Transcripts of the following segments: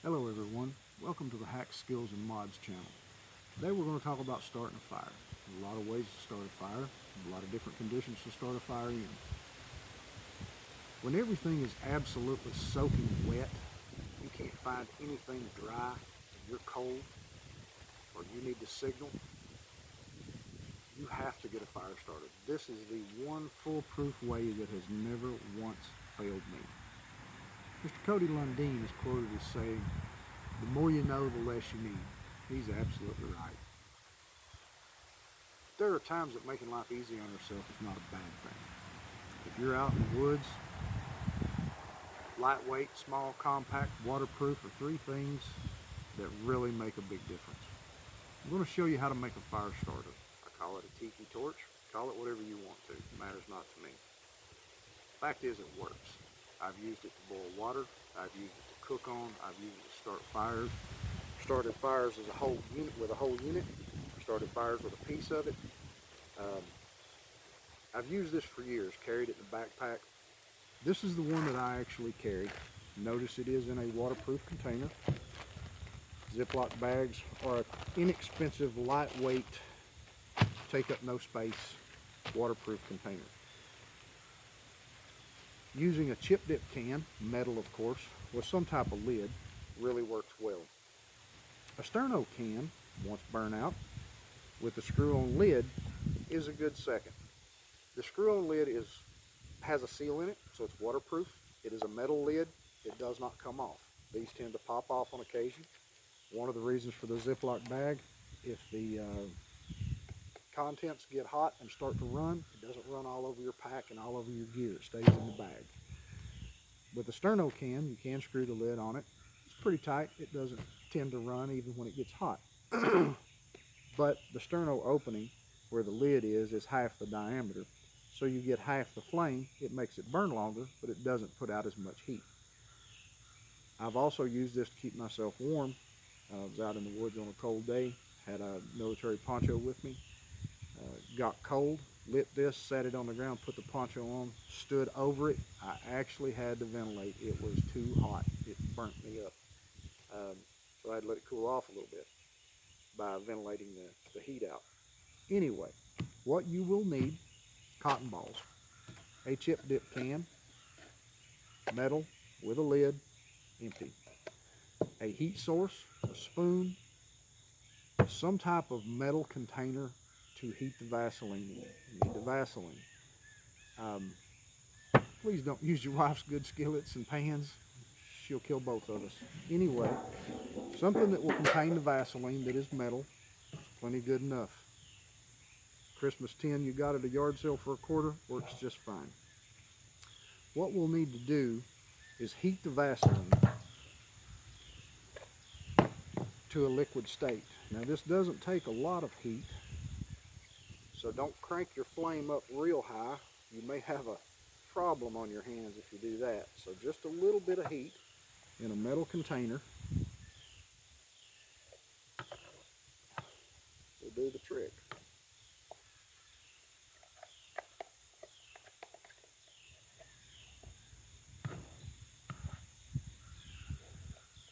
Hello everyone, welcome to the Hack Skills and Mods channel. Today we're going to talk about starting a fire. There's a lot of ways to start a fire, a lot of different conditions to start a fire in. When everything is absolutely soaking wet, you can't find anything dry, and you're cold, or you need to signal, you have to get a fire started. This is the one foolproof way that has never once failed me. Mr. Cody Lundeen is quoted as saying, "The more you know, the less you need." He's absolutely right. There are times that making life easy on yourself is not a bad thing. If you're out in the woods, lightweight, small, compact, waterproof are three things that really make a big difference. I'm going to show you how to make a fire starter. I call it a tiki torch. Call it whatever you want to. It matters not to me. Fact is, it works. I've used it to boil water. I've used it to cook on. I've used it to start fires. Started fires as a whole unit with a whole unit. Started fires with a piece of it. Um, I've used this for years. Carried it in a backpack. This is the one that I actually carried. Notice it is in a waterproof container. Ziploc bags are an inexpensive, lightweight, take up no space, waterproof container. Using a chip dip can, metal of course, with some type of lid really works well. A sterno can, once burnt out, with a screw-on lid is a good second. The screw-on lid has a seal in it, so it's waterproof. It is a metal lid. It does not come off. These tend to pop off on occasion. One of the reasons for the Ziploc bag, if the contents get hot and start to run, it doesn't run all over your pack and all over your gear. It stays in the bag. With the sterno can, you can screw the lid on it. It's pretty tight. It doesn't tend to run even when it gets hot. But the sterno opening, where the lid is half the diameter. So you get half the flame. It makes it burn longer, but it doesn't put out as much heat. I've also used this to keep myself warm. I was out in the woods on a cold day, had a military poncho with me, got cold, lit this, sat it on the ground, put the poncho on, stood over it. I actually had to ventilate. It was too hot. It burnt me up. So I had to let it cool off a little bit by ventilating the heat out. Anyway, what you will need: cotton balls, a chip dip can, metal with a lid, empty, a heat source, a spoon, some type of metal container to heat the Vaseline in. You need the Vaseline. Um, Please don't use your wife's good skillets and pans. She'll kill both of us. Anyway, something that will contain the Vaseline that is metal, plenty good enough. Christmas tin you got at a yard sale for $1 works just fine. What we'll need to do is heat the Vaseline to a liquid state. Now this doesn't take a lot of heat, so don't crank your flame up real high. You may have a problem on your hands if you do that. So just a little bit of heat in a metal container will do the trick.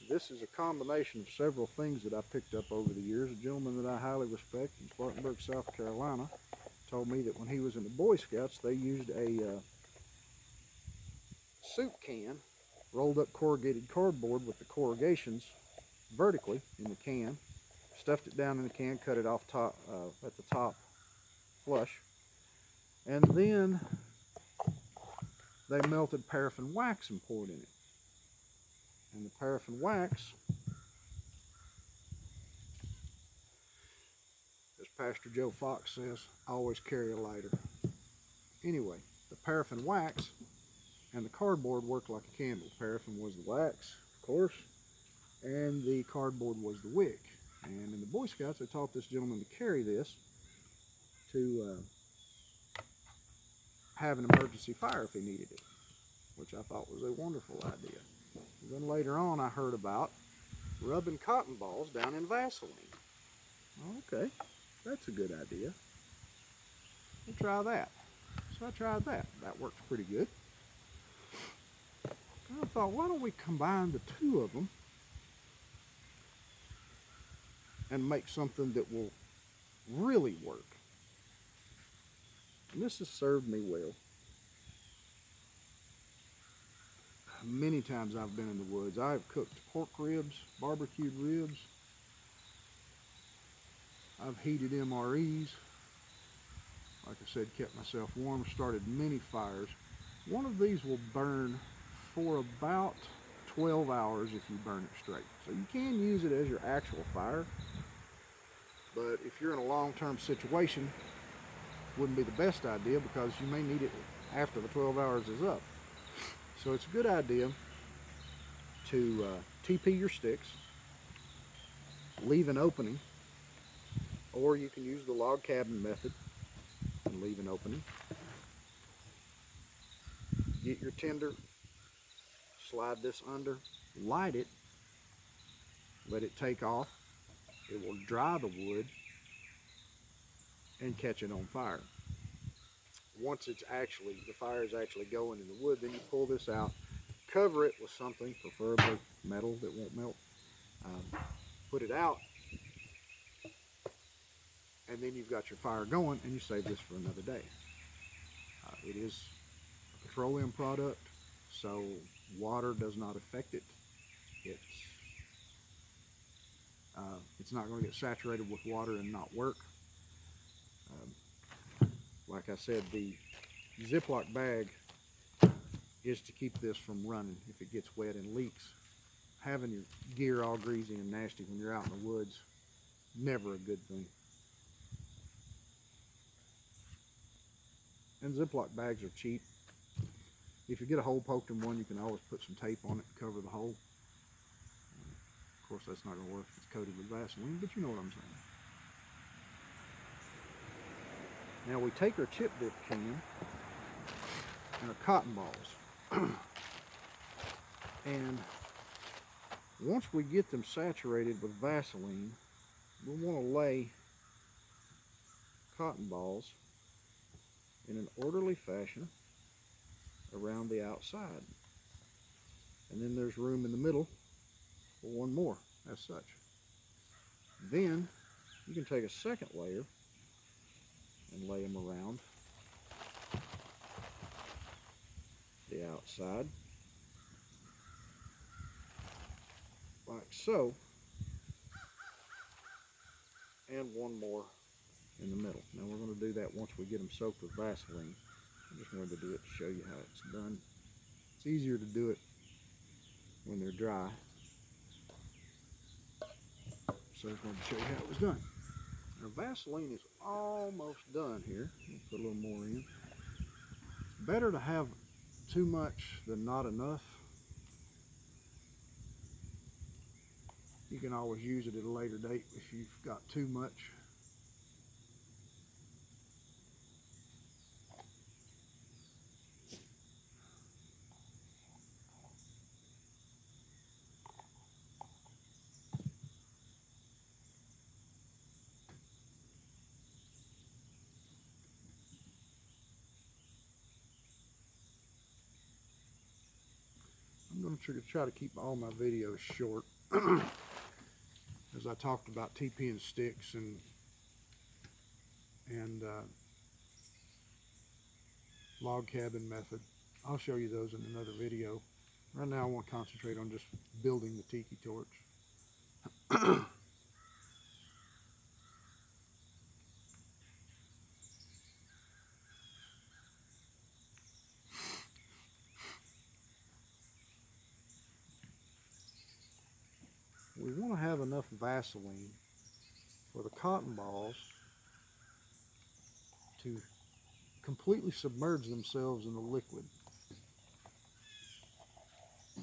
This is a combination of several things that I picked up over the years. A gentleman that I highly respect in Spartanburg, South Carolina, told me that when he was in the Boy Scouts, they used a soup can, rolled up corrugated cardboard with the corrugations vertically in the can, stuffed it down in the can, cut it off top at the top flush, and then they melted paraffin wax and poured in it. And the paraffin wax, as Pastor Joe Fox says, always carry a lighter. Anyway, the paraffin wax and the cardboard worked like a candle. Paraffin was the wax, of course, and the cardboard was the wick. And in the Boy Scouts, they taught this gentleman to carry this to have an emergency fire if he needed it, which I thought was a wonderful idea. And then later on, I heard about rubbing cotton balls down in Vaseline. Okay, that's a good idea. We'll try that. So I tried that. That worked pretty good. I thought, why don't we combine the two of them and make something that will really work. And this has served me well. Many times I've been in the woods. I've cooked pork ribs, barbecued ribs. I've heated MREs. Like I said, kept myself warm, started many fires. One of these will burn for about 12 hours if you burn it straight. So you can use it as your actual fire, but if you're in a long-term situation, it wouldn't be the best idea because you may need it after the 12 hours is up. So it's a good idea to TP your sticks, leave an opening, or you can use the log cabin method and leave an opening. Get your tinder, slide this under, light it, let it take off. It will dry the wood and catch it on fire. Once the fire is actually going in the wood, then you pull this out, cover it with something, preferably metal that won't melt, put it out, and then you've got your fire going, and you save this for another day. It is a petroleum product, so water does not affect it. It's not going to get saturated with water and not work. Like I said, the Ziploc bag is to keep this from running if it gets wet and leaks. Having your gear all greasy and nasty when you're out in the woods, never a good thing. And Ziploc bags are cheap. If you get a hole poked in one, you can always put some tape on it to cover the hole. Of course, that's not going to work if it's coated with Vaseline, but you know what I'm saying. Now we take our chip dip can and our cotton balls. And once we get them saturated with Vaseline, we want to lay cotton balls in an orderly fashion around the outside. And then there's room in the middle for one more as such. Then you can take a second layer and lay them around the outside like so, and one more in the middle. Now we're going to do that once we get them soaked with Vaseline. I just wanted to do it to show you how it's done. It's easier to do it when they're dry, so I just wanted to show you how it was done. Now Vaseline is almost done here. I'll put a little more in. Better to have too much than not enough. You can always use it at a later date if you've got too much. I'm going to try to keep all my videos short. As I talked about TPing sticks and log cabin method. I'll show you those in another video. Right now I want to concentrate on just building the tiki torch. We want to have enough Vaseline for the cotton balls to completely submerge themselves in the liquid.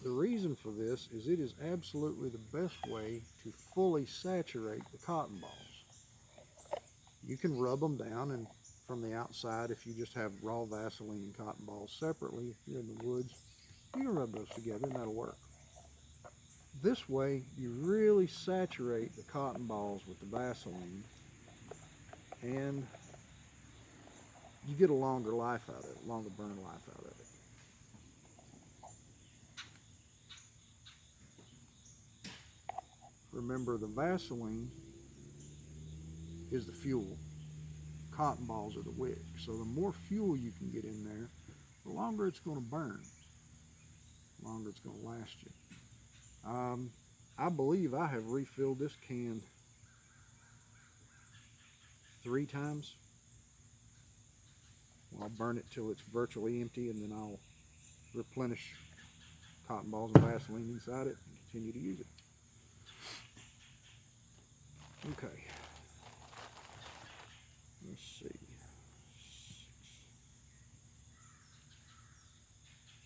The reason for this is it is absolutely the best way to fully saturate the cotton balls. You can rub them down, and from the outside, if you just have raw Vaseline and cotton balls separately, if you're in the woods, you can rub those together and that'll work. This way, you really saturate the cotton balls with the Vaseline, and you get a longer life out of it, longer burn life out of it. Remember, the Vaseline is the fuel. Cotton balls are the wick. So the more fuel you can get in there, the longer it's going to burn, the longer it's going to last you. I believe I have refilled this can 3 times. I'll burn it till it's virtually empty, and then I'll replenish cotton balls and Vaseline inside it and continue to use it. Okay. Let's see.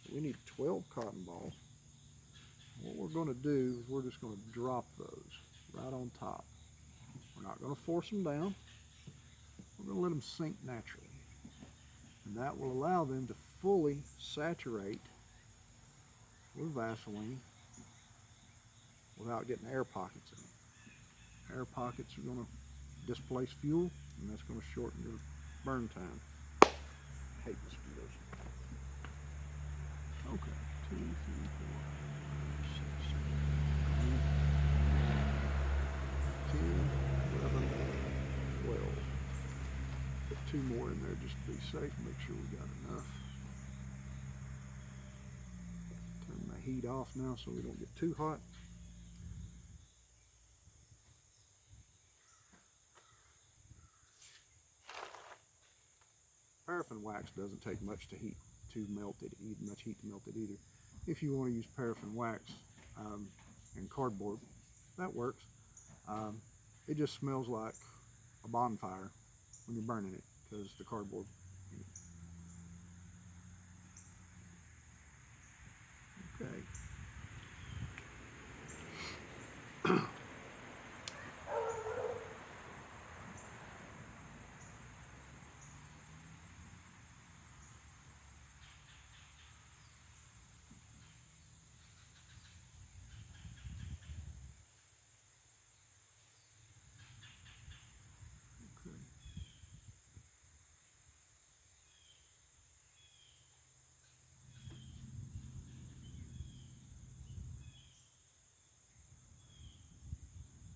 So we need 12 cotton balls. What we're going to do is we're just going to drop those right on top. We're not going to force them down. We're going to let them sink naturally. And that will allow them to fully saturate with Vaseline without getting air pockets in them. Air pockets are going to displace fuel, and that's going to shorten your burn time. I hate mosquitoes. Okay, 2, 3, 4, 6, 7, 8, 10, 11, 12. Put 2 more in there just to be safe, make sure we got enough. Turn the heat off now so we don't get too hot. Paraffin wax doesn't take much to heat to melt it, much heat to melt it either. If you want to use paraffin wax and cardboard, that works. It just smells like a bonfire when you're burning it because the cardboard. Okay.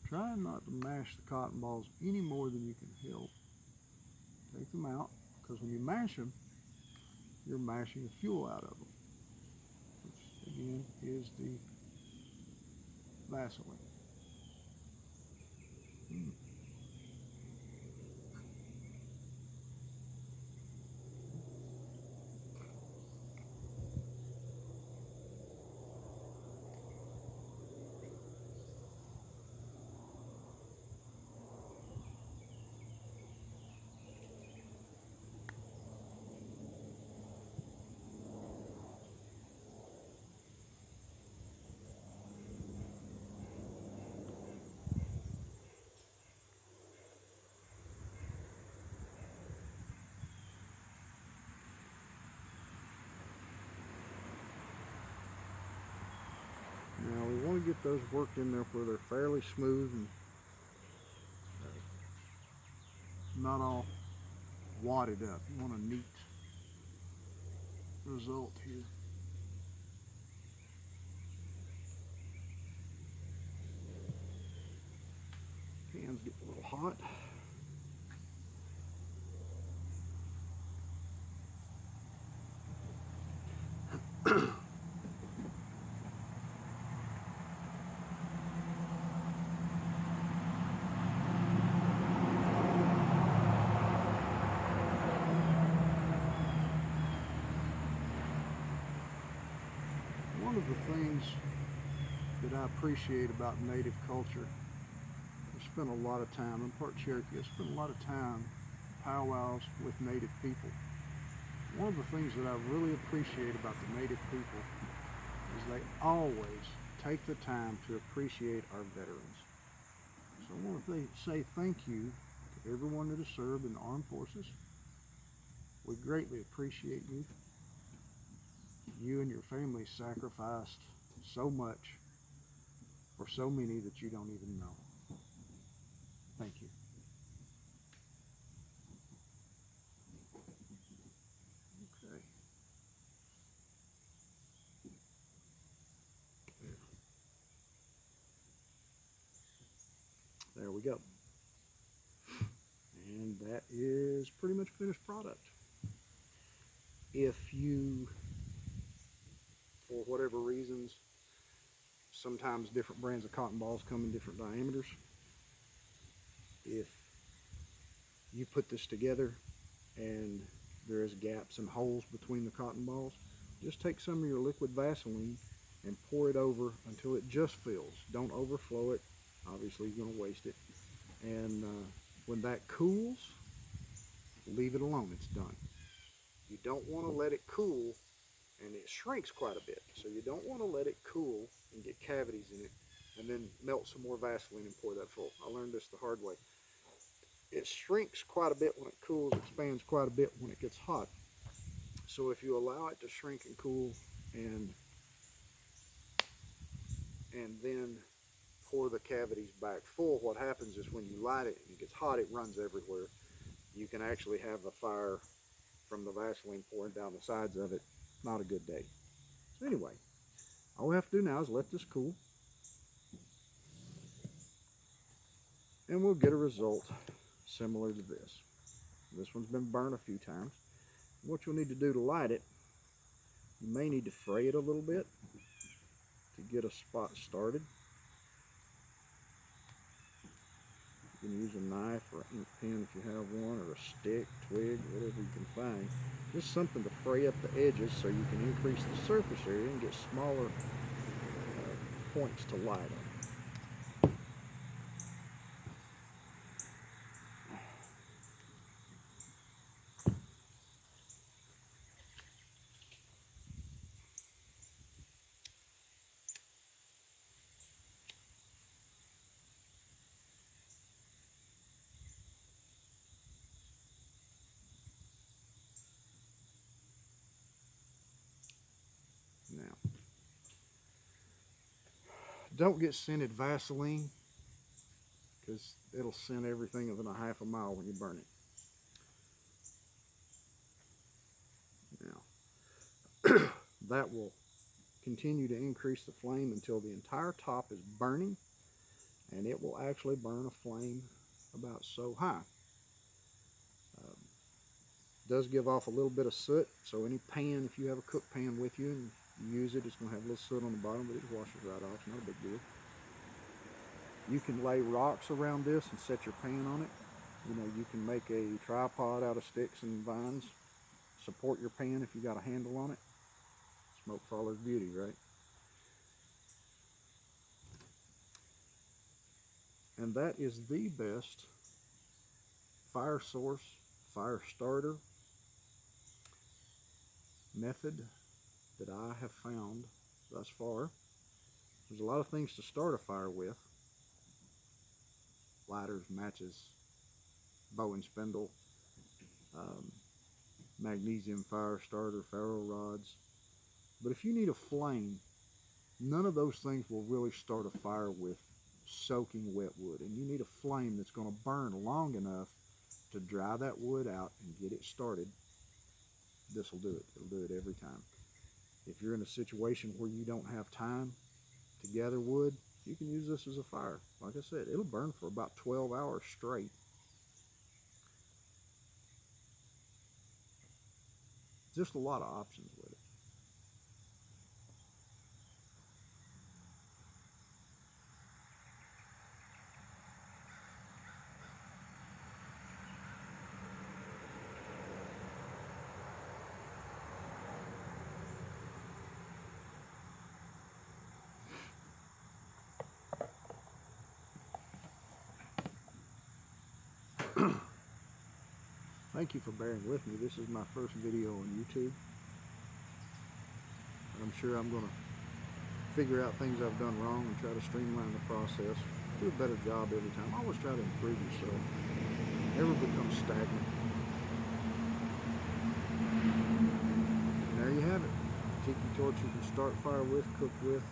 Try not to mash the cotton balls any more than you can help. Take them out, because when you mash them, you're mashing the fuel out of them, which again is the Vaseline. Now we want to get those worked in there where they're fairly smooth and not all wadded up. You want a neat result here. Hands get a little hot. One of the things that I appreciate about Native culture, I spent a lot of time, I'm part Cherokee, I spent a lot of time powwows with Native people. One of the things that I really appreciate about the Native people is they always take the time to appreciate our veterans. So I want to say thank you to everyone that has served in the armed forces. We greatly appreciate you. You and your family sacrificed so much for so many that you don't even know. Thank you. Okay. There we go. and that is pretty much a finished product. If you, for whatever reasons, sometimes different brands of cotton balls come in different diameters. If you put this together and there is gaps and holes between the cotton balls, just take some of your liquid Vaseline and pour it over until it just fills. Don't overflow it. Obviously you're going to waste it. And when that cools, leave it alone. It's done. You don't want to let it cool, and it shrinks quite a bit. So you don't want to let it cool and get cavities in it and then melt some more Vaseline and pour that full. I learned this the hard way. It shrinks quite a bit when it cools, expands quite a bit when it gets hot. So if you allow it to shrink and cool and then pour the cavities back full, what happens is when you light it and it gets hot, it runs everywhere. You can actually have a fire from the Vaseline pouring down the sides of it. Not a good day. So anyway, all we have to do now is let this cool, and we'll get a result similar to this. This one's been burned a few times. What you'll need to do to light it, you may need to fray it a little bit to get a spot started. You can use a knife or an ink pen if you have one, or a stick, twig, whatever you can find. Just something to fray up the edges so you can increase the surface area and get smaller points to light on. Now, don't get scented Vaseline, because it'll scent everything within a half a mile when you burn it. Now, that will continue to increase the flame until the entire top is burning, and it will actually burn a flame about so high. Does give off a little bit of soot, so any pan, if you have a cook pan with you and you use it, it's going to have a little soot on the bottom, but it washes right off. It's not a big deal. You can lay rocks around this and set your pan on it. You know, you can make a tripod out of sticks and vines, support your pan if you got a handle on it. Smoke follows beauty, right? And that is the best fire source, fire starter method that I have found thus far. There's a lot of things to start a fire with: lighters, matches, bow and spindle, magnesium fire starter, ferro rods. But if you need a flame, none of those things will really start a fire with soaking wet wood. And you need a flame that's going to burn long enough to dry that wood out and get it started. This will do it. It'll do it every time. If you're in a situation where you don't have time to gather wood, you can use this as a fire. Like I said, it'll burn for about 12 hours straight. Just a lot of options with it. Thank you for bearing with me. This is my first video on YouTube. I'm sure I'm going to figure out things I've done wrong and try to streamline the process. Do a better job every time. Always try to improve yourself. Never become stagnant. And there you have it. Tiki torch you can start fire with, cook with.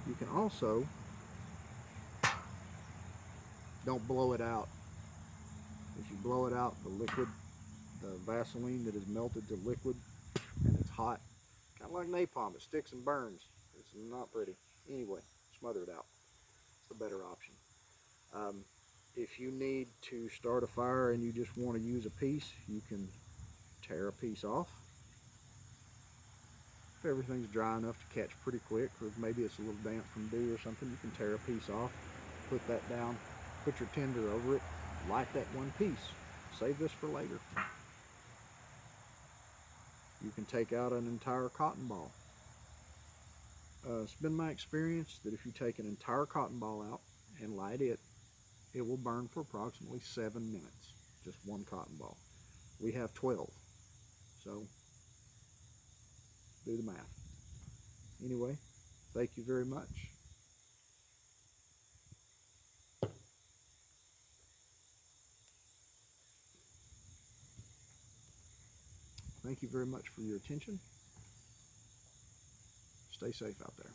You can also, don't blow it out. If you blow it out, the liquid, the Vaseline that is melted to liquid and it's hot, kind of like napalm, it sticks and burns. It's not pretty. Anyway, smother it out. It's the better option. If you need to start a fire and you just want to use a piece, you can tear a piece off. If everything's dry enough to catch pretty quick, or maybe it's a little damp from dew or something, you can tear a piece off, put that down, put your tinder over it, light that one piece. Save this for later. You can take out an entire cotton ball. It's been my experience that if you take an entire cotton ball out and light it, it will burn for approximately 7 minutes. Just one cotton ball. We have 12, so do the math. Anyway, thank you very much. Thank you very much for your attention. Stay safe out there.